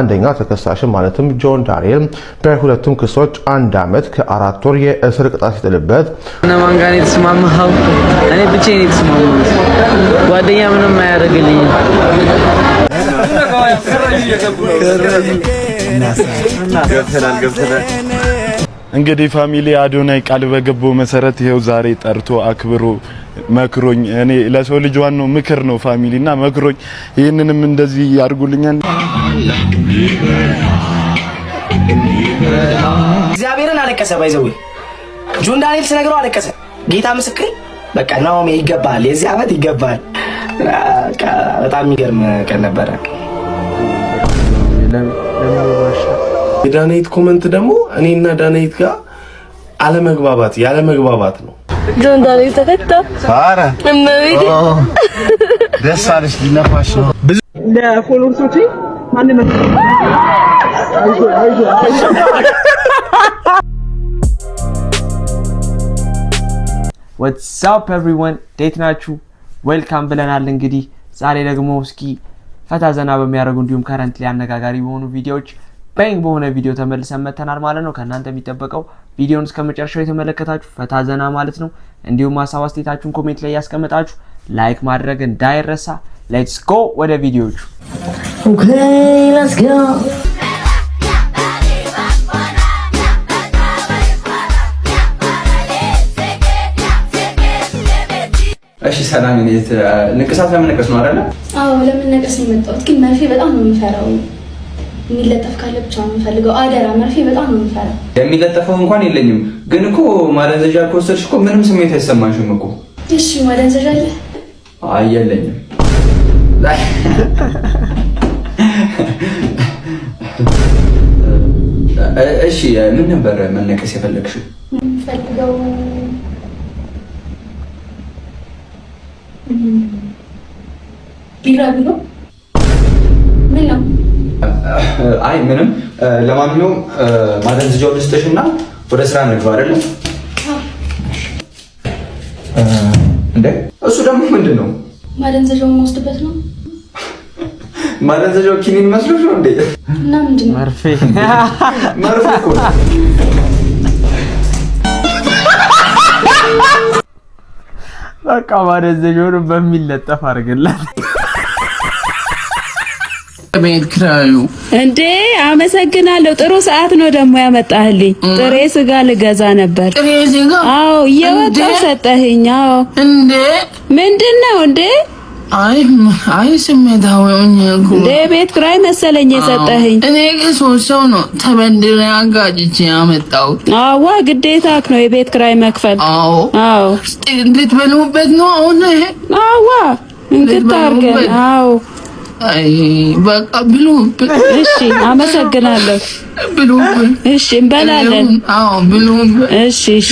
አንደኛ ተከሳሽ ማለትም ጆን ዳንኤል በሁለቱም ክሶች 1 ዓመት ከ4 ወር የእስር ቅጣት ሲጥልበት ማን ጋር የተስማማው እኔ ብቻዬን የተስማማሁት ጓደኛ ምንም አያደርግልኝ እንግዲህ ፋሚሊ አዶናይ ቃል በገባው መሰረት ይሄው ዛሬ ጠርቶ አክብሮ መክሮኝ እኔ ለሰው ልጅ ዋናው ምክር ነው ፋሚሊና መክሮኝ ይሄንንም እንደዚህ ያርጉልኛል። እግዚአብሔርን አለቀሰ ባይዘው ጆን ዳንኤል ሲነግረው አለቀሰ። ጌታ ምስክር በቃ ናኦሚ ይገባል፣ የዚህ አመት ይገባል። በጣም የሚገርም ቀን ነበረ። የዳናይት ኮሜንት ደግሞ እኔና ዳናይት ጋር ያለ መግባባት ነው። ጆን ዳንኤል ተፈታ። አረ እመቤቴ ደስ አለሽ ሊነፋሽ ነው። ለፎሎወርሶቼ ማን ነው What's up everyone? ዴት ናችሁ? ዌልካም ብለናል። እንግዲህ ዛሬ ደግሞ እስኪ ፈታ ዘና በሚያደርጉ እንዲሁም ከረንትሊ አነጋጋሪ በሆኑ ቪዲዮዎች ባንግ በሆነ ቪዲዮ ተመልሰን መተናል ማለት ነው። ከናንተ የሚጠበቀው ቪዲዮውን እስከመጨረሻው የተመለከታችሁ ፈታ ዘና ማለት ነው። እንዲሁም ሀሳብ አስተያየታችሁን ኮሜንት ላይ ያስቀምጣችሁ ላይክ ማድረግ እንዳይረሳ። ሌትስ ጎ ወደ ቪዲዮቹ። Okay, let's go. እሺ ሰላም እንዴት ንቅሳት ለምንቀስ ነው አይደል? አዎ ለምንቀስ ነው የመጣሁት። ግን መርፌ በጣም ነው የምፈራው። የሚለጠፍ ካለ ብቻ ነው የምፈልገው። አደራ መርፌ በጣም ነው የምፈራው። የሚለጠፈው እንኳን የለኝም። ግን እኮ ማደንዘዣ ከወሰድሽ እኮ ምንም ስሜት አይሰማሽም እኮ። እሺ ማደንዘዣ አለ? አይ የለኝም። እሺ ምን ነበር መነቀስ የፈለግሽው? ፈልገው ቢራቢሮ ምን ነው? አይ ምንም። ለማንኛውም ማደንዘዣው ልስጥሽና ወደ ስራ እንግባ አይደል? እንዴ እሱ ደግሞ ምንድን ነው? ማደንዘዣው ወስድበት ነው። ማደንዘዣው ኪኒን መስሎሽ ነው እንዴ? እና ምንድን ነው? መርፌ እኮ በቃ ማደንዘዣውን በሚለጠፍ አድርግላት። ቤት ክራዩ እንዴ አመሰግናለሁ። ጥሩ ሰዓት ነው ደግሞ ያመጣህልኝ። ጥሬ ስጋ ልገዛ ነበር። ጥሬ ስጋ? አዎ እየወጣሁ ሰጠኸኝ። አዎ እንዴ ምንድነው እንዴ? አይ ስሜታዊ ሆኜ እኮ እንዴ ቤት ክራይ መሰለኝ የሰጠኸኝ። እኔ ከሶስት ሰው ነው ተበድሬ አጋጭቼ ያመጣሁት። አዋ ግዴታክ ነው የቤት ክራይ መክፈል። አዎ አዎ እንድትበሉበት ነው አሁን ይሄ። አዋ እንድታርገን። አዎ አይ በቃ ብሉበት። እሺ አመሰግናለሁ። ብሉበት። እሺ እንበላለን። አዎ ብሉበት። እሺ እሺ።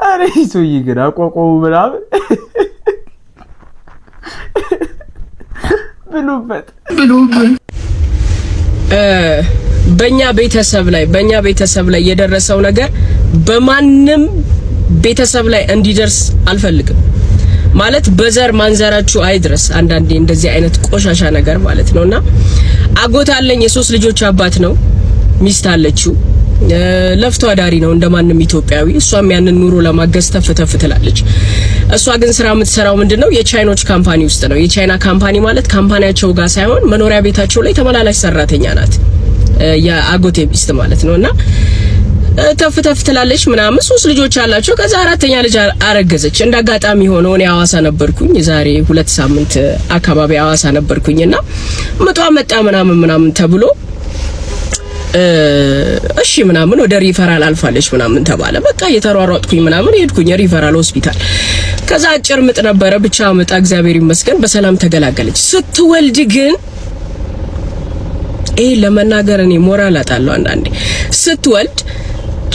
አሬ ሱይ ግን አቋቋሙ ምናምን ብሉበት። በእኛ ቤተሰብ ላይ የደረሰው ነገር በማንም ቤተሰብ ላይ እንዲደርስ አልፈልግም። ማለት በዘር ማንዘራችሁ አይድረስ። አንዳንዴ እንደዚህ አይነት ቆሻሻ ነገር ማለት ነውና አጎት አለኝ፣ የ3 ልጆች አባት ነው። ሚስት አለችው። ለፍቶ አዳሪ ነው እንደማንም ኢትዮጵያዊ። እሷም ያንን ኑሮ ለማገዝ ተፍተፍ ትላለች። እሷ ግን ስራ የምትሰራው ምንድነው የቻይኖች ካምፓኒ ውስጥ ነው። የቻይና ካምፓኒ ማለት ካምፓኒያቸው ጋር ሳይሆን መኖሪያ ቤታቸው ላይ ተመላላሽ ሰራተኛ ናት። የአጎቴ ሚስት ማለት ነውና ተፍተፍ ትላለች ምናምን። 3 ልጆች አላቸው። ከዛ 4ኛ ልጅ አረገዘች። እንዳጋጣሚ ሆኖ እኔ ሐዋሳ ነበርኩኝ። ዛሬ 2 ሳምንት አካባቢ ሐዋሳ ነበርኩኝና ምጧ መጣ ምናምን ተብሎ እሺ ምናምን ወደ ሪፈራል አልፋለች ምናምን ተባለ። በቃ እየተሯሯጥኩኝ ምናምን ሄድኩኝ ሪፈራል ሆስፒታል። ከዛ አጭር ምጥ ነበረ። ብቻ ምጥ እግዚአብሔር ይመስገን በሰላም ተገላገለች። ስትወልድ ግን ለመናገር እኔ ሞራል አጣለሁ አንዳንዴ። ስትወልድ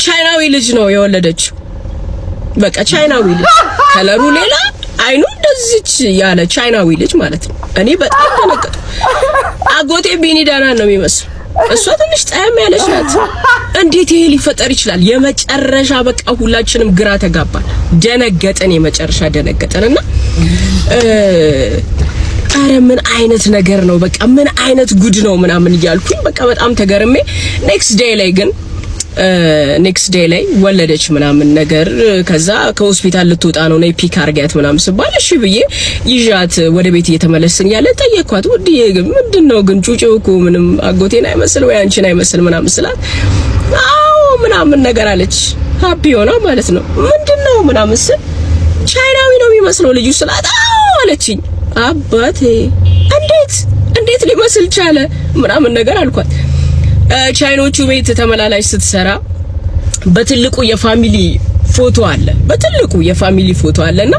ቻይናዊ ልጅ ነው የወለደችው። በቃ ቻይናዊ ልጅ፣ ከለሩ ሌላ፣ አይኑ እንደዚች ያለ ቻይናዊ ልጅ ማለት ነው። እኔ በጣም ተነቀጥኩ። አጎቴ ቢኒዳና ነው የሚመስለው። እሷ ትንሽ ጣያም ያለች ናት። እንዴት ይሄ ሊፈጠር ይችላል? የመጨረሻ በቃ ሁላችንም ግራ ተጋባን፣ ደነገጠን። የመጨረሻ ደነገጠንና አረ ምን አይነት ነገር ነው በቃ ምን አይነት ጉድ ነው ምናምን እያልኩኝ በቃ በጣም ተገርሜ ኔክስት ዴይ ላይ ወለደች ምናምን ነገር ከዛ ከሆስፒታል ልትወጣ ነው ነይ ፒክ አርጋት ምናምን ስባል እሺ ብዬ ይዣት ወደ ቤት እየተመለስን ያለ ጠየቅኳት ወዲዬ ምንድነው ግን ጩጬው እኮ ምንም አጎቴን አይመስል ወይ አንቺን አይመስል ምናምን ስላት አዎ ምናምን ነገር አለች ሃፒ ሆና ማለት ነው ምንድነው ምናምን ስል ቻይናዊ ነው የሚመስለው ልጁ ስላት አዎ አለችኝ አባቴ እንዴት ሊመስል ቻለ ምናምን ነገር አልኳት ቻይኖቹ ቤት ተመላላሽ ስትሰራ በትልቁ የፋሚሊ ፎቶ አለና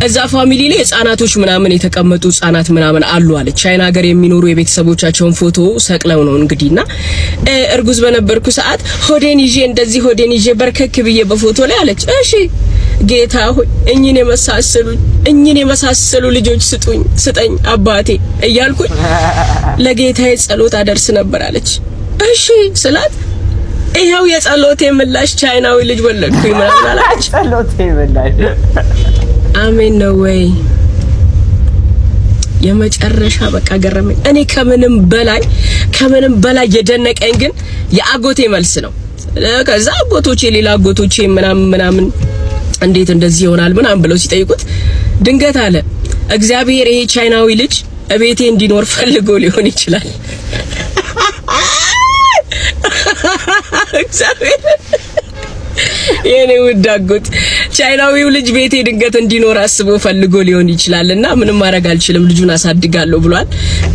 እዛ ፋሚሊ ላይ ህፃናቶች ምናምን የተቀመጡ ህፃናት ምናምን አሉ አለ ቻይና ሀገር የሚኖሩ የቤተሰቦቻቸውን ፎቶ ሰቅለው ነው እንግዲህና እርጉዝ በነበርኩ ሰዓት ሆዴን ይዤ በርከክ ብዬ በፎቶ ላይ አለች እሺ ጌታ ሆይ እኝን የመሳሰሉ ልጆች ስጠኝ አባቴ እያልኩኝ ለጌታዬ ጸሎት አደርስ ነበር አለች እሺ ስላት ይሄው የጸሎቴ ምላሽ ቻይናዊ ልጅ ወለድኩኝ ምናምን አለች ጸሎቴ ምላሽ አሜን ነው ወይ የመጨረሻ በቃ ገረመኝ እኔ ከምንም በላይ የደነቀኝ ግን የአጎቴ መልስ ነው ከዛ ሌላ አጎቶቼ ምናምን እንዴት እንደዚህ ይሆናል ምናምን ብለው ሲጠይቁት ድንገት አለ እግዚአብሔር ይሄ ቻይናዊ ልጅ እቤቴ እንዲኖር ፈልጎ ሊሆን ይችላል እግዚአብሔር የኔ ውድ አጎት ቻይናዊው ልጅ ቤቴ ድንገት እንዲኖር አስቦ ፈልጎ ሊሆን ይችላልና ምንም ማድረግ አልችልም ልጁን አሳድጋለሁ ብሏል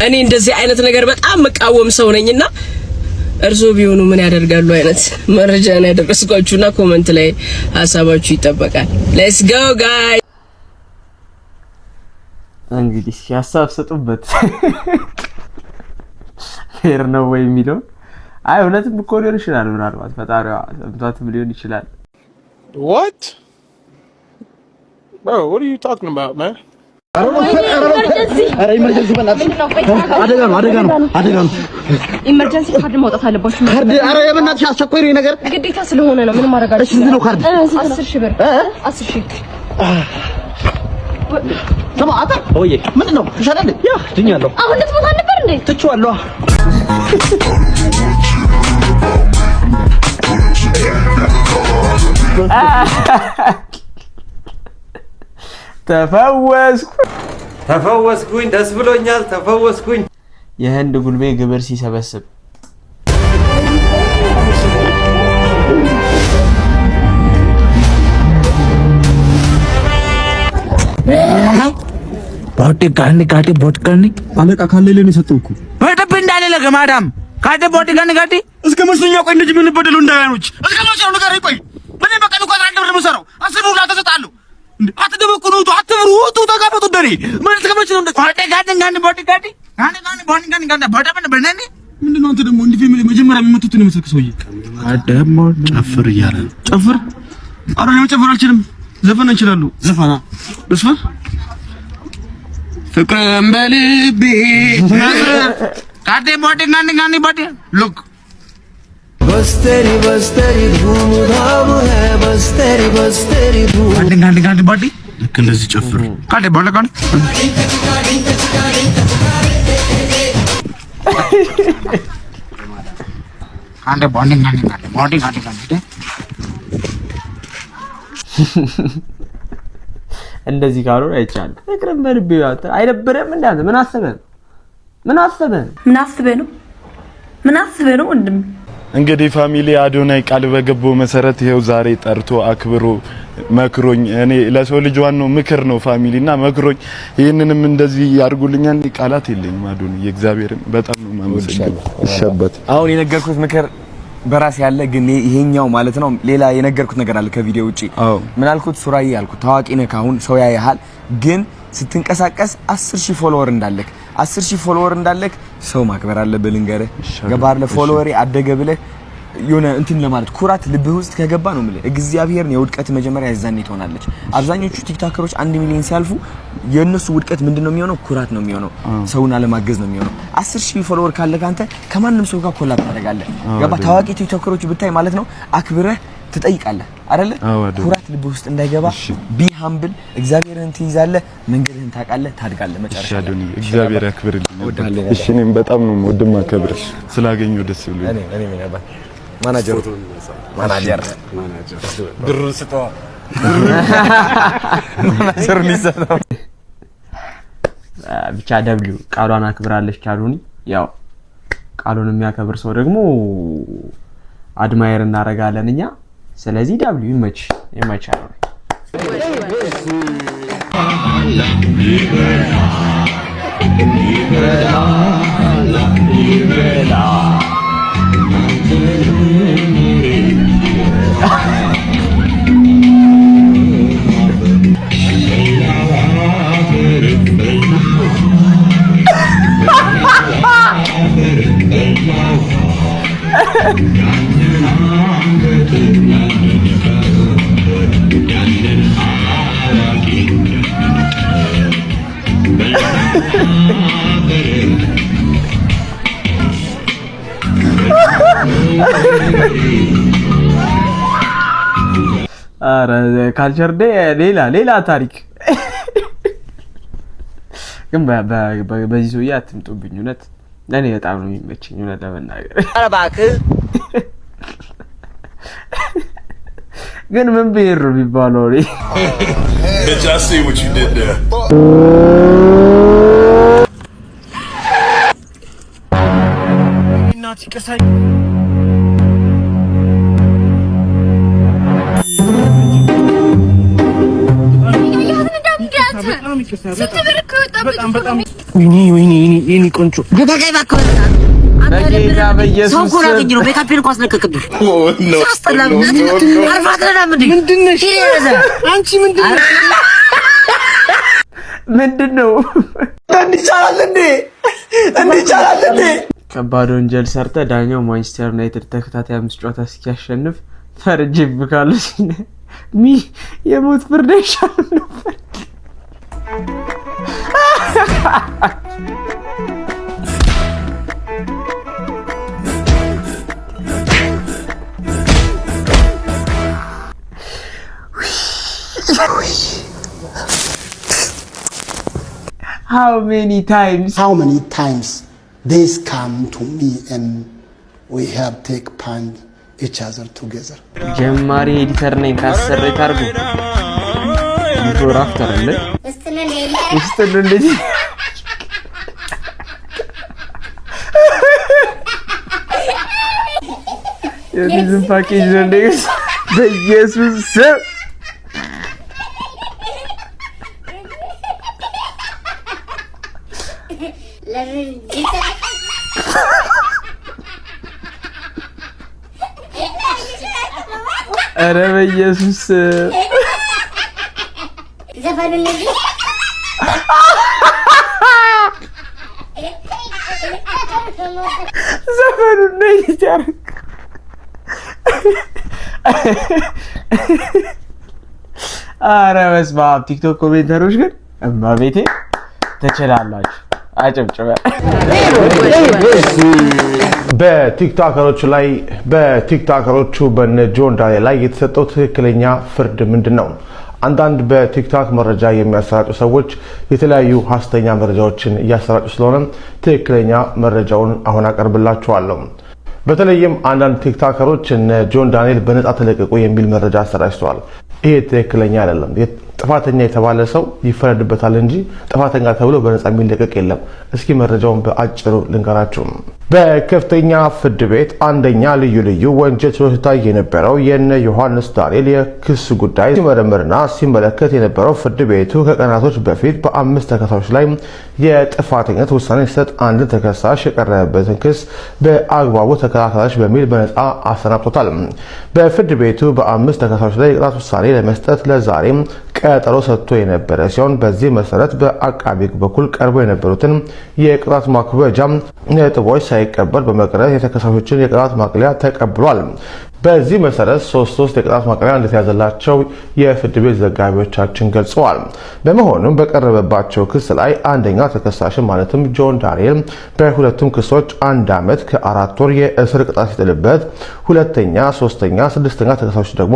እኔ እንደዚህ አይነት ነገር በጣም መቃወም ሰው ነኝና እርሶ ቢሆኑ ምን ያደርጋሉ አይነት መረጃ ነው ያደረስኳችሁና ኮሜንት ላይ ሐሳባችሁ ይጠበቃል ሌትስ ጎ ጋይስ እንግዲህ ሐሳብ ሰጡበት ፌር ነው ወይ የሚለው አይ እውነትም እኮ ሊሆን ይችላል ምናልባት ፈጣሪዋ ሰምቷትም ሊሆን ይችላል What? Bro, what are you talking about, man? ኢመርጀንሲ ካርድ ማውጣት አለባችሁ ካርድ አረ የበናትሽ አስቸኳይ ነው ነገር ግዴታ ስለሆነ ነው ምንም ማድረግ አልችልም እሺ ነው ካርድ 10,000 ብር 10,000 ተማ አታ ኦዬ ምንድነው ተሻለልኝ ያ ድኛለሁ አሁን ልትሞታ ነበር እንዴ ትችዋለሁ ተፈወስኩኝ ደስ ብሎኛል ተፈወስኩኝ የህንድ ጉልቤ ግብር ሲሰበስብ ቦዲ ጋኒ ቦዲ ጋኒ አለቃ ካለለ ነው ሰጠውኩ በደብ እንዳለ ለገማዳም ካደ ቦዲ ጋኒ እስከ መስኛ ቆይ እንደዚህ ምን በደሉ እንዳያኖች እስከ መስኛ ነገር ይቆይ ምን በቀን እንኳን አንድ ብር መሰራው አስሩ ላ ተሰጣለሁ አትደበቁ ነው አትብሩ ተጋፈጡ ደሪ ምን እስከ መስኛ ነው ቦዲ ጋኒ በደብ በነኒ ምንድነው አንተ ደግሞ እንዲህ ፌሚሊ መጀመሪያ የሚመቱት ነው መስልክ ሰውዬ አደሞ ጨፍር እያለ ጨፍር አረ ነው ጨፍር አልችልም ዘፈን እንችላለን ዘፈና በስፋ ፍቅርም በልቤ ካዴ ቦዲ ጋኒ ሉክ በስተሪ धूम धाम है बस्तरी धूम गांडी ቦዲ ልክ እንደዚህ ጨፍሩ ካዴ ቦዲ ጋኒ ካዴ ቦዲ ጋኒ እንደዚህ ካልሆነ አይቻልም ፍቅርም በልቤ አይደብርም እንዳንተ ምን አስበህ ነው ወንድም እንግዲህ ፋሚሊ አዶናይ ቃል በገባው መሰረት ይሄው ዛሬ ጠርቶ አክብሮ መክሮኝ እኔ ለሰው ልጅ ዋናው ምክር ነው ፋሚሊና መክሮኝ ይሄንንም እንደዚህ ያርጉልኛል ቃላት የለኝም አዶናይ የእግዚአብሔርን በጣም ነው ማመሰግነው እሸበት አሁን የነገርኩት ምክር በራስ ያለ ግን ይሄኛው ማለት ነው ሌላ የነገርኩት ነገር አለ ከቪዲዮ ውጪ ምን አልኩት ሱራዬ ያልኩት ታዋቂ ነህ አሁን ሰው ያያሃል ግን ስትንቀሳቀስ 10,000 ፎሎወር እንዳለክ ሰው ማክበር አለብህ ልንገርህ ገባር ለፎሎወሪ አደገ ብለህ የሆነ እንትን ለማለት ኩራት ልብህ ውስጥ ከገባ ነው ማለት እግዚአብሔርን የውድቀት መጀመሪያ ያዛኔ ትሆናለች አብዛኞቹ ቲክቶከሮች 1 ሚሊዮን ሲያልፉ የነሱ ውድቀት ምንድነው የሚሆነው ኩራት ነው የሚሆነው ሰውን አለማገዝ ነው የሚሆነው 10,000 ፎሎወር ካለህ አንተ ከማንም ሰው ጋር ኮላብ ታደርጋለህ ገባ ታዋቂ ቲክቶከሮች ብታይ ማለት ነው አክብረህ ትጠይቃለህ አይደለ? ኩራት ልብ ውስጥ እንዳይገባ ቢ ሃምብል እግዚአብሔርን ትይዛለህ፣ መንገድህን ታውቃለህ፣ ታድጋለህ። መጨረሻ አዶኒ እግዚአብሔር ያክብርልኝ። እሺ እኔም በጣም ነው ወድማ ከብር ስላገኘው ደስ ብሎኝ። እኔ ምን ያባ ማናጀር ብር ስጠዋ ማናጀር ሊሰጠው ብቻ ደብሊው ቃሏን አክብራለች አዶኒ። ያው ቃሉን የሚያከብር ሰው ደግሞ አድማየር እናረጋለን እኛ። ስለዚህ ደብሊው ይመቻል። አረ ካልቸር ዴ ሌላ ታሪክ ግን በዚህ ሰውዬ አትምጡብኝ። እውነት ለኔ በጣም ነው የሚመችኝ እውነት ለመናገር። ኧረ እባክህ ግን ምን ብሄር ነው የሚባለው? ወይኔ ቆንጆ በተቀይ ባከው በጌታ በኢየሱስ ሰው ኮራ ገኝ ነው ሜካፕን ኳስ ለከከብሽ አስተላም አርፋተና ምንድነሽ አንቺ ምንድነው እንዲቻላል እንዴ ከባድ ወንጀል ሰርተ ዳኛው ማንቸስተር ዩናይትድ ተከታታይ 5 ጨዋታ እስኪያሸንፍ ፈርጅብካለ ሲነ የሞት ፍርድ ይሻል ነበር። How many times this come to me and we have take punch each other together. ጀማሪ ኤዲተር ነኝ ካሰረ ታርጉ ቢፎር አፍተር አለ እስተለለጂ የዚህ ፓኬጅ ነው እንደዚህ በኢየሱስ ስም ኧረ በኢየሱስ ዘፈኑ ነው ይቻላል። ኧረ በስመ አብ ቲክቶክ ኮሜንተሮች ግን እማቤቴ ትችላላችሁ። አጨብጭበ በቲክቶከሮቹ በነ ጆን ዳንኤል ላይ የተሰጠው ትክክለኛ ፍርድ ምንድነው? አንዳንድ በቲክቶክ መረጃ የሚያሰራጩ ሰዎች የተለያዩ ሐሰተኛ መረጃዎችን እያሰራጩ ስለሆነ ትክክለኛ መረጃውን አሁን አቀርብላችኋለሁ። በተለይም አንዳንድ ቲክቶከሮች እነ ጆን ዳንኤል በነፃ ተለቀቁ የሚል መረጃ አሰራጭተዋል። ይሄ ትክክለኛ አይደለም። ጥፋተኛ የተባለ ሰው ይፈረድበታል እንጂ ጥፋተኛ ተብሎ በነፃ የሚለቀቅ የለም። እስኪ መረጃውን በአጭሩ ልንገራችሁ። በከፍተኛ ፍርድ ቤት አንደኛ ልዩ ወንጀል ችሎት ሲታይ የነበረው የነ ዮሐንስ ዳንኤል የክስ ጉዳይ ሲመረምርና ሲመለከት የነበረው ፍርድ ቤቱ ከቀናቶች በፊት በ5 ተከሳሾች ላይ የጥፋተኝነት ውሳኔ ሲሰጥ አንድ ተከሳሽ የቀረበበትን ክስ በአግባቡ ተከላከለች በሚል በነፃ አሰናብቶታል። በፍርድ ቤቱ በ5 ተከሳሾች ላይ የቅጣት ውሳኔ ለመስጠት ለዛሬ ቀጠሮ ሰጥቶ የነበረ ሲሆን በዚህ መሰረት በአቃቤ ሕግ በኩል ቀርበው የነበሩትን የቅጣት ማክበጃ ነጥቦች ሳይቀበል በመቅረት የተከሳሾችን የቅጣት ማቅለያ ተቀብሏል። በዚህ መሰረት 3 የቅጣት ማቅለያ እንደተያዘላቸው የፍርድ ቤት ዘጋቢዎቻችን ገልጸዋል። በመሆኑም በቀረበባቸው ክስ ላይ አንደኛ ተከሳሽ ማለትም ጆን ዳንኤል በሁለቱም ክሶች 1 ዓመት ከ4 ወር የእስር ቅጣት ሲጥልበት፣ ሁለተኛ፣ ሶስተኛ፣ ስድስተኛ ተከሳሾች ደግሞ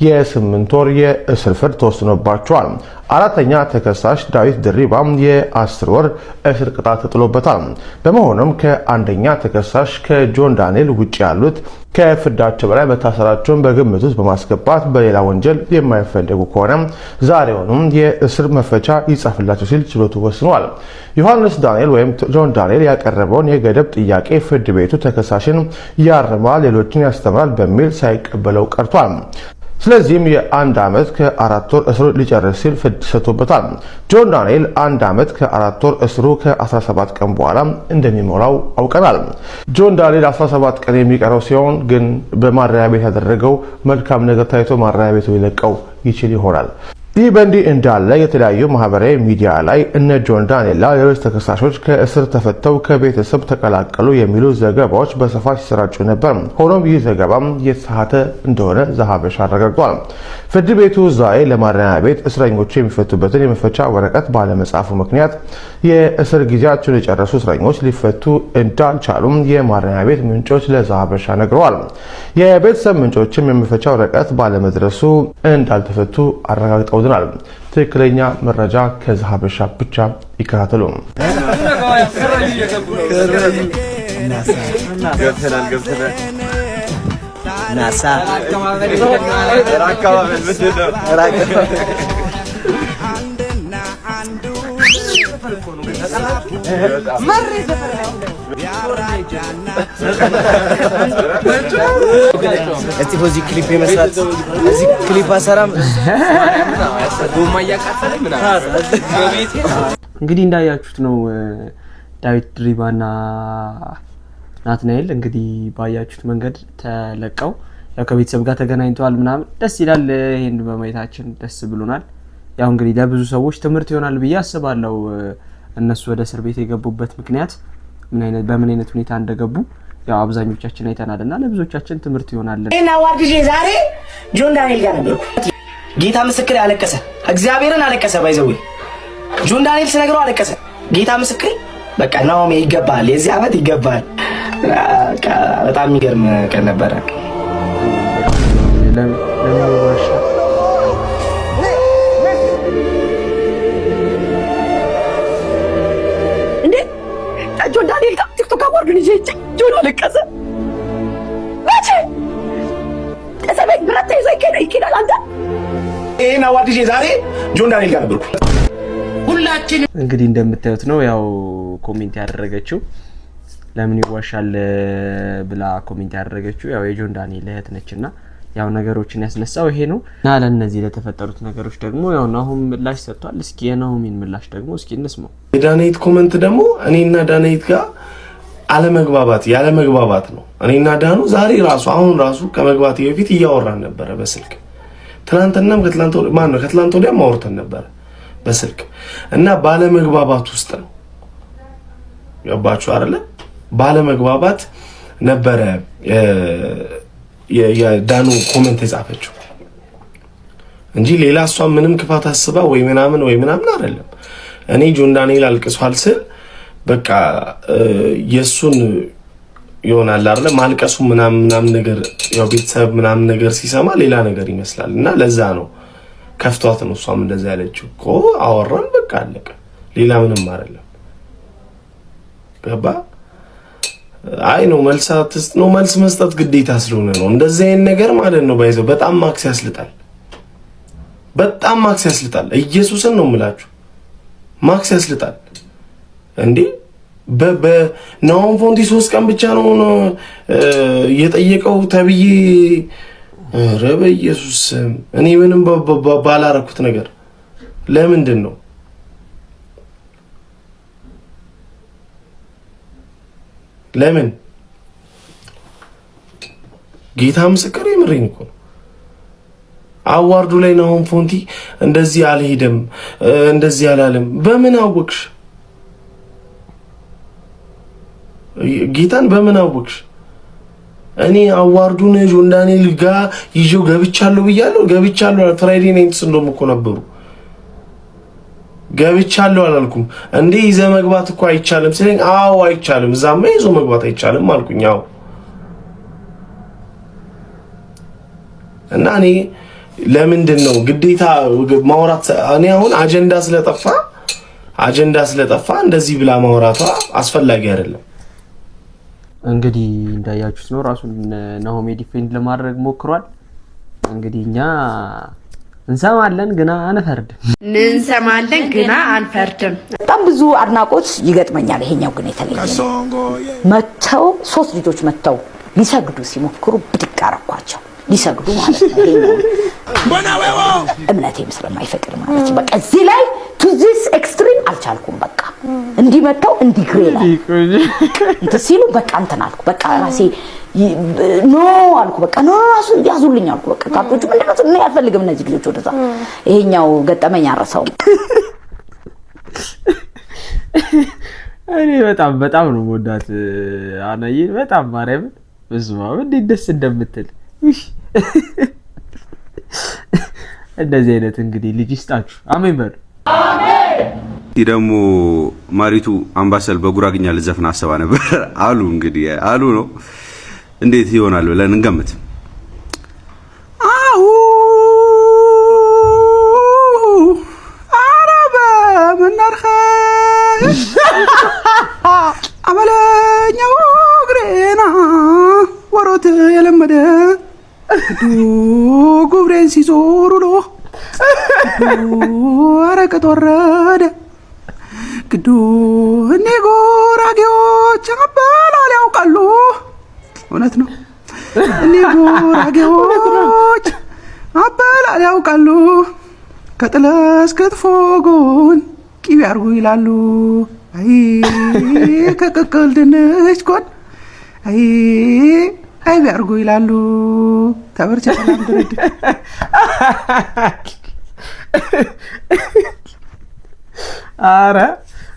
የ8 ወር የእስር ፍርድ ተወስኖባቸዋል። አራተኛ ተከሳሽ ዳዊት ድሪባ የ10 ወር እስር ቅጣት ተጥሎበታል። በመሆኑም ከአንደኛ ተከሳሽ ከጆን ዳንኤል ውጪ ያሉት ከፍርዳቸው በላይ መታሰራቸውን በግምት ውስጥ በማስገባት በሌላ ወንጀል የማይፈለጉ ከሆነ ዛሬውንም የእስር መፈቻ ይጻፍላቸው ሲል ችሎቱ ወስኗል። ዮሐንስ ዳንኤል ወይም ጆን ዳንኤል ያቀረበውን የገደብ ጥያቄ ፍርድ ቤቱ ተከሳሽን ያርማል፣ ሌሎችን ያስተምራል በሚል ሳይቀበለው ቀርቷል። ስለዚህም የ1 ዓመት ከ4 ወር እስሩ ሊጨርስ ሲል ፍርድ ሰጥቶበታል። ጆን ዳንኤል 1 ዓመት ከ4 ወር እስሩ ከ17 ቀን በኋላ እንደሚሞላው አውቀናል። ጆን ዳንኤል 17 ቀን የሚቀረው ሲሆን ግን በማረሚያ ቤት ያደረገው መልካም ነገር ታይቶ ማረሚያ ቤቱ ሊለቀው ይችል ይሆናል። ይህ በእንዲህ እንዳለ የተለያዩ ማህበራዊ ሚዲያ ላይ እነ ጆን ዳንኤልና ሌሎች ተከሳሾች ከእስር ተፈተው ከቤተሰብ ተቀላቀሉ የሚሉ ዘገባዎች በስፋት ሲሰራጩ ነበር። ሆኖም ይህ ዘገባ የተሳሳተ እንደሆነ ዘሀበሻ አረጋግጧል። ፍርድ ቤቱ ዛሬ ለማረሚያ ቤት እስረኞቹ የሚፈቱበትን የመፈቻ ወረቀት ባለመጻፉ ምክንያት የእስር ጊዜያቸውን የጨረሱ እስረኞች ሊፈቱ እንዳልቻሉም የማረሚያ ቤት ምንጮች ለዘሀበሻ ነግረዋል። የቤተሰብ ምንጮችም የመፈቻ ወረቀት ባለመድረሱ እንዳልተፈቱ አረጋግጠው ትክክለኛ መረጃ ከዘሀበሻ ብቻ ይከታተሉ። እስቲ በዚህ ክሊፕ የመስራት እዚህ ክሊፕ አሰራም ዶማ ያቃፈለ ምናምን እንግዲህ እንዳያችሁት ነው ዳዊት ድሪባና ናትናኤል እንግዲህ ባያችሁት መንገድ ተለቀው ያው ከቤተሰብ ጋር ተገናኝተዋል ምናምን ደስ ይላል። ይሄን በማየታችን ደስ ብሎናል። ያው እንግዲህ ለብዙ ሰዎች ትምህርት ይሆናል ብዬ አስባለሁ። እነሱ ወደ እስር ቤት የገቡበት ምክንያት በምን አይነት ሁኔታ እንደገቡ ያው አብዛኞቻችን አይተናልና ለብዙዎቻችን ትምህርት ይሆናል። እና ዋርድጄ ዛሬ ጆን ዳንኤል ጋር ነበርኩ። ጌታ ምስክር ያለቀሰ እግዚአብሔርን አለቀሰ። ባይዘው ጆን ዳንኤል ስነግረው አለቀሰ። ጌታ ምስክር በቃ ናኦሚ ይገባል፣ የዚህ አመት ይገባል። በጣም የሚገርም ቀን ነበረ። ጆን ዳንኤል ጋር ቲክቶክ አዋርድ ልጅ ጆን አለቀሰ። መቼ ተሰበክ ብረት ይዞ ይኬዳል። አንተ ይሄን አዋርድ ልጅ ዛሬ ጆን ዳንኤል ጋር ነበርኩ። ሁላችንም እንግዲህ እንደምታዩት ነው። ያው ኮሜንት ያደረገችው ለምን ይዋሻል ብላ ኮሜንት ያደረገችው ያው የጆን ዳንኤል እህት ነችና ያው ነገሮችን ያስነሳው ይሄ ነው እና ለነዚህ ለተፈጠሩት ነገሮች ደግሞ ያው ናሆም ምላሽ ሰጥቷል። እስኪ የናሆምን ምላሽ ደግሞ እስኪ እንስማው። የዳንኤል ኮሜንት ደግሞ እኔና ዳንኤል ጋር ያለ መግባባት ነው። እኔና ዳኑ ዛሬ ራሱ አሁን ራሱ ከመግባቴ በፊት እያወራን ነበረ በስልክ። ትናንትናም ከትላንት ወዲያም አውርተን ነበረ በስልክ እና ባለ መግባባት ውስጥ ነው። ገባችሁ አይደለ? ባለ መግባባት ነበረ የዳኑ ኮሜንት የጻፈችው እንጂ ሌላ እሷ ምንም ክፋት አስባ ወይ ምናምን አይደለም። እኔ ጆን ዳንኤል አልቅሷል ስል በቃ የሱን ይሆናል አይደለ ማልቀሱ ምናምን ነገር ያው ቤተሰብ ምናምን ነገር ሲሰማ ሌላ ነገር ይመስላል እና ለዛ ነው ከፍቷት ነው እሷም እንደዛ ያለችው እኮ። አወራን በቃ አለቀ፣ ሌላ ምንም አይደለም። ገባ? አይ ነው መልስ መስጠት ግዴታ ስለሆነ ነው እንደዚህ አይነት ነገር ማለት ነው። ባይዘው በጣም ማክስ ያስልጣል። ኢየሱስን ነው የምላችሁ፣ ማክስ ያስልጣል እንዴ። በናሆም ፎንቲ 3 ቀን ብቻ ነው የጠየቀው ተብዬ። ኧረ በኢየሱስ እኔ ምንም ባላረኩት ነገር ለምንድን ነው ለምን ጌታ ምስክር የምሬን እኮ አዋርዱ ላይ ናሆም ፎንቲ እንደዚህ አልሄደም እንደዚህ አላለም። በምን አወቅሽ? ጌታን በምን አወቅሽ? እኔ አዋርዱን ጆን ዳንኤል ጋር ይዤው ገብቻለሁ ብያለሁ። ገብቻለሁ ፍራይዴ ናይትስ እንደውም እኮ ነበሩ። ገብቻለሁ አላልኩም እንዴ? ይዘ መግባት እኮ አይቻልም ስለኝ፣ አዎ አይቻልም፣ እዛማ ይዞ መግባት አይቻልም አልኩኝ። አዎ እና እኔ ለምንድን ነው ግዴታ ማውራት? እኔ አሁን አጀንዳ ስለጠፋ እንደዚህ ብላ ማውራቷ አስፈላጊ አይደለም። እንግዲህ እንዳያችሁት ነው ራሱን ናሆሜ ዲፌንድ ለማድረግ ሞክሯል። እንግዲህ እኛ እንሰማለን ግና አንፈርድም። በጣም ብዙ አድናቆት ይገጥመኛል። ይሄኛው ግን የተለየ መተው 3 ልጆች መተው ሊሰግዱ ሲሞክሩ ብድቅ አረኳቸው። ሊሰግዱ ማለት ነው። እምነቴም ስለማይፈቅድ ማለት ነው። በቃ እዚህ ላይ to this extreme አልቻልኩም። በቃ እንዲመጣው እንዲግሬላ ሲሉ በቃ እንትን አልኩ። በቃ ራሴ ኖ አልኩ። በቃ ኖ ራሱ ያዙልኝ አልኩ። በቃ ካርቶቹ ምንድነው እኔ አልፈልግም እነዚህ ልጆች ወደዛ። ይሄኛው ገጠመኝ አረሳው። እኔ በጣም ነው ወዳት አናዬ በጣም ማርያም በዝማው እንዴት ደስ እንደምትል እንደዚህ አይነት እንግዲህ ልጅ ይስጣችሁ። አሜን በሉ። ደግሞ ማሪቱ አምባሰል በጉራግኛ ልዘፍን አሰባ ነበር አሉ። እንግዲህ አሉ ነው እንዴት ይሆናል ብለን እንገምት። አው አረበ ምንርኸ አመለኛው ግሬና ወሮት የለመደ ጉብሬን ሲዞሩሎ አረቀት ወረደ ግዱ እኔ ጉራጌዎች አበላል ያውቃሉ። እውነት ነው። እኔ ጉራጌዎች አበላል ያውቃሉ። ከጥለስ ክትፎ ጎን ቂቤ አርጉ ይላሉ። አይ ከቅቅል ድንች ጎን አይ ቢያርጉ ይላሉ። ተበርቻ ሰላም ድረድ አረ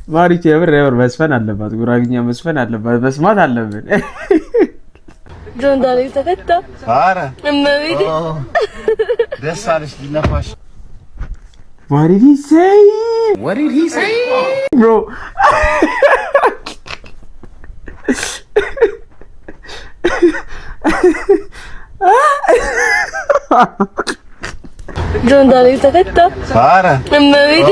ማሪቱ የምር መስፈን አለባት። ጉራግኛ መስፈን አለባት። መስማት አለብን። ጆን ዳንኤል ተፈታ። አረ እመቤቴ ደስ አለሽ ሊነፋሽ። What did he say? Bro. ጆን ዳንኤል ተፈታ። አረ እመቤቴ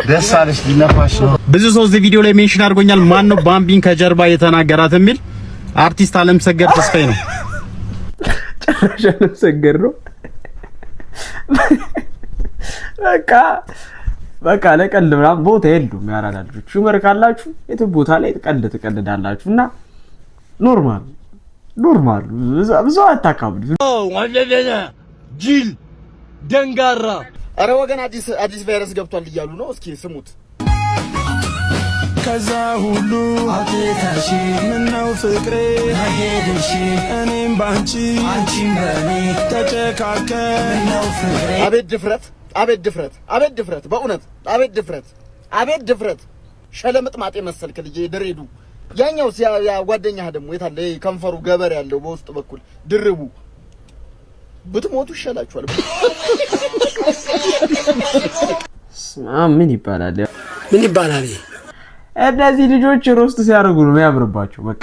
ደስ አለሽ ሊነፋሽ ነው። ብዙ ሰው እዚህ ቪዲዮ ላይ ሜንሽን አድርጎኛል። ማን ነው ባምቢን ከጀርባ የተናገራት የሚል አርቲስት አለምሰገድ ተስፋዬ ነው። ጭራሽ አለምሰገድ ነው። በቃ ለቀልድ ምናምን ቦታ የሉም። ያራዳ ልጆች ሹመር ካላችሁ የትም ቦታ ላይ ትቀልዳላችሁ እና ኖርማል ብዙ አታካብዱ። ወለለና ጂል ደንጋራ። አረ ወገን አዲስ ቫይረስ ገብቷል እያሉ ነው። እስኪ ስሙት። ከዛ ሁሉ አትታሺ ምነው ፍቅሬ አሄድሽ እኔም ባንቺ አንቺም በኔ ተጨካከን ምነው ፍቅሬ። አቤት ድፍረት በእውነት አቤት ድፍረት ሸለምጥማጤ መሰልክ ልጄ ድሬዱ። ያኛው ያ ጓደኛህ ደግሞ የታለ ከንፈሩ ገበር ያለው በውስጥ በኩል ድርቡ ብትሞቱ ይሻላችኋል። ምን ይባላል? እነዚህ ልጆች ሮስት ሲያደርጉ ነው የሚያምርባቸው። በቃ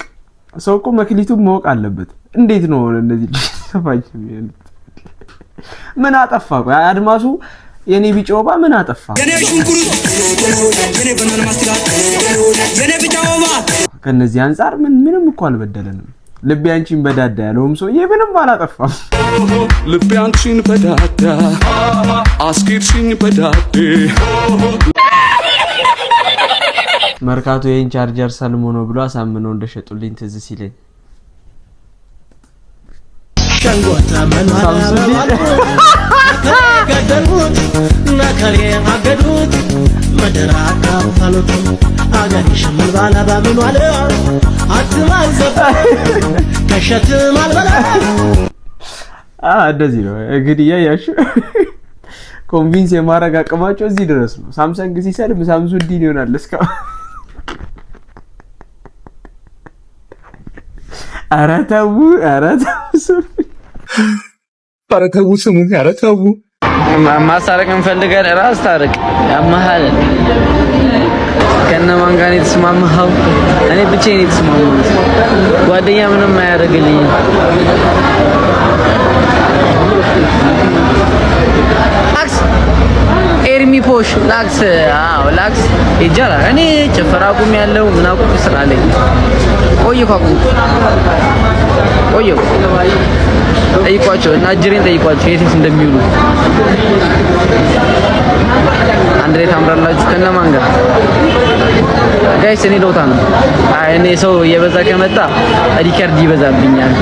ሰው እኮ መክሊቱን ማወቅ አለበት። እንዴት ነው እነዚህ ልጆች ተፋጅ የሚሉት? ምን አጠፋ? ቆይ አድማሱ የኔ ቢጫውባ ምን አጠፋ? ከነዚህ አንፃር ምንም እኮ አልበደለንም። ልቤ አንቺን በዳዳ ያለውም ሰውዬ ምንም አላጠፋም። ልቤ አንቺን በዳዳ አስኪርሽኝ በዳዴ። መርካቶ የኢን ቻርጀር ሰልሞ ነው ብሎ አሳምነው እንደሸጡልኝ ትዝ ሲለኝ ሸንጎታ መናሳምሱት ገደሉት ነከሬ አገዱት መደራካ ፋሉት አገሪ ሽምል ባላ ባምኑ አለ አትማል ዘፋ ከሸትም አልበላ እንደዚህ ነው እንግዲህ ያያሽ ኮንቪንስ የማረግ አቅማቸው እዚህ ድረስ ነው። ሳምሰንግ ሲሰልም ሳምሱንግ ዲን ይሆናል እስካሁን። ኧረ ተው ስሙ ኧረ ተው ማሳረቅ እንፈልጋለን ራስ ታረቅ ያመሃል ከነማን ጋር የተስማማኸው እኔ ብቻዬን የተስማማሁት ጓደኛ ምንም አያደርግልኝ ላክስ ኤርሚ ፖሽ ላክስ ላክስ ይጃላ እኔ ጭፈራ ቁም ያለው ምን አቁም ስላለኝ ቆየሁ ጠይቋቸው እና አጅሬን ጠይቋቸው የት እንደሚውሉ አንድ ላይ ታምራላችሁ ከነማን ጋር ጋይስ እኔ ሎታ ነው እኔ ሰው እየበዛ ከመጣ ሪከርድ ይበዛብኛል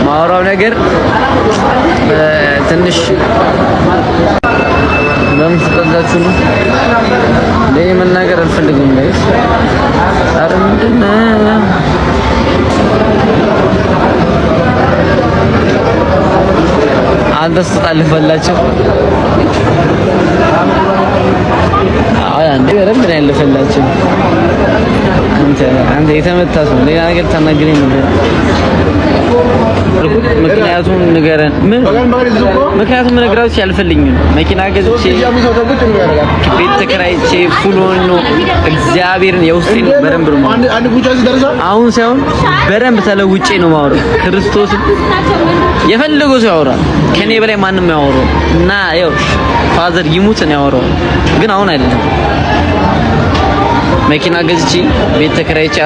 ማወራው ነገር ትንሽ ለምን ተጠላችሁ ነው ለኔ መናገር አልፈልግም ጋይስ ኧረ ምንድነው አንተስ ተጣልፈላችሁ አንዴ በደንብ ነው ያለፈላችሁ አንተ የተመታስ ነው ሌላ ነገር ታናግረኝ ነበር ምክንያቱም ንገረን ምክንያቱም ነግራችሁ ያልፈልኝም መኪና ገዝቼ ቤት ተከራይቼ ፉል ሆኖ እግዚአብሔርን የውስጤን በደንብ ነው አሁን ሳይሆን በደንብ ተለውጬ ነው ማውራት ክርስቶስ የፈለገው ሰው ያወራል ከኔ በላይ ማንንም ያወራው እና ያው ፋዘር ይሙት ነው ያወራው ግን አሁን አይደለም መኪና ገዝቼ ቤት ተከራይቼ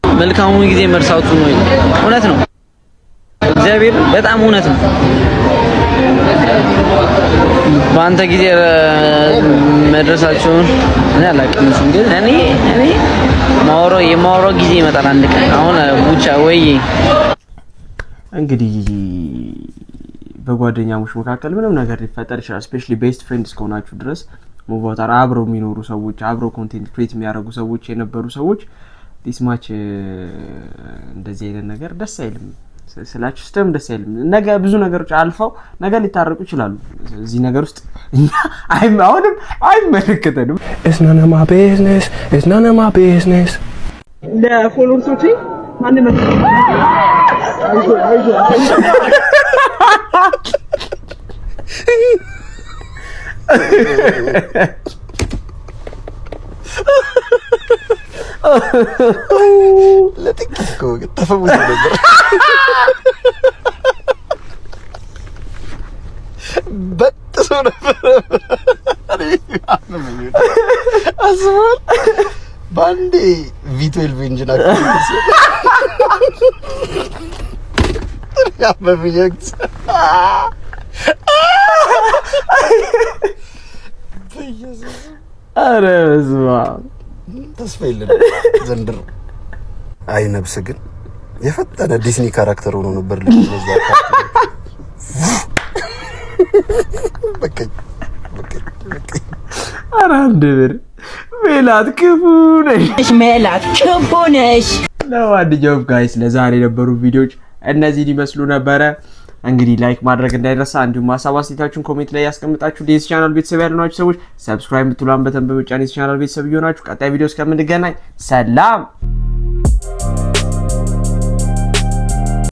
መልካሙን ጊዜ መርሳቱ ነው እውነት ነው እግዚአብሔር በጣም እውነት ነው በአንተ ጊዜ መድረሳቸውን እኔ አላውቅም ግን እኔ የማወራው ጊዜ ይመጣል አንድ ቀን አሁን ቡቻ ወይ እንግዲህ በጓደኛሞች መካከል ምንም ነገር ሊፈጠር ይችላል ስፔሻሊ ቤስት ፍሬንድስ ከሆናችሁ ድረስ ሞባታር አብረው የሚኖሩ ሰዎች አብረው ኮንቴንት ክሬት የሚያደርጉ ሰዎች የነበሩ ሰዎች ዲስማች እንደዚህ አይነት ነገር ደስ አይልም ስላችሁ ስተም ደስ አይልም ነገ ብዙ ነገሮች አልፈው ነገ ሊታረቁ ይችላሉ እዚህ ነገር ውስጥ አሁንም አይመለከተንም It's none of my business it's none of my business ለፎሎወርሶቼ ማን ነው ለጥቂት ተፈውሶ ነበር በጥሶ ነበር አስማል ባንዴ ቪ12 ኢንጂን አክቲቭ ያበብየክስ አረ በስመ አብ ተስፋ የለንም ዘንድሮ አይ ነብስ ግን የፈጠነ ዲስኒ ካራክተር ሆኖ ነበር ለዛ በቃ አረ አንድ ብር ሜላት ክፉ ነሽ ለማንኛውም ጋይስ ለዛሬ የነበሩ ቪዲዮዎች እነዚህ ሊመስሉ ነበረ እንግዲህ ላይክ ማድረግ እንዳይረሳ እንዲሁም ሀሳብ አስተያየታችሁን ኮሜንት ላይ ያስቀምጣችሁ ለዚህ ቻናል ቤተሰብ ያልሆናችሁ ሰዎች ሰብስክራይብ ብትሉን በተን በመጫን የዚህ ቻናል ቤተሰብ ይሆናችሁ ቀጣይ ቪዲዮ እስከምንገናኝ ሰላም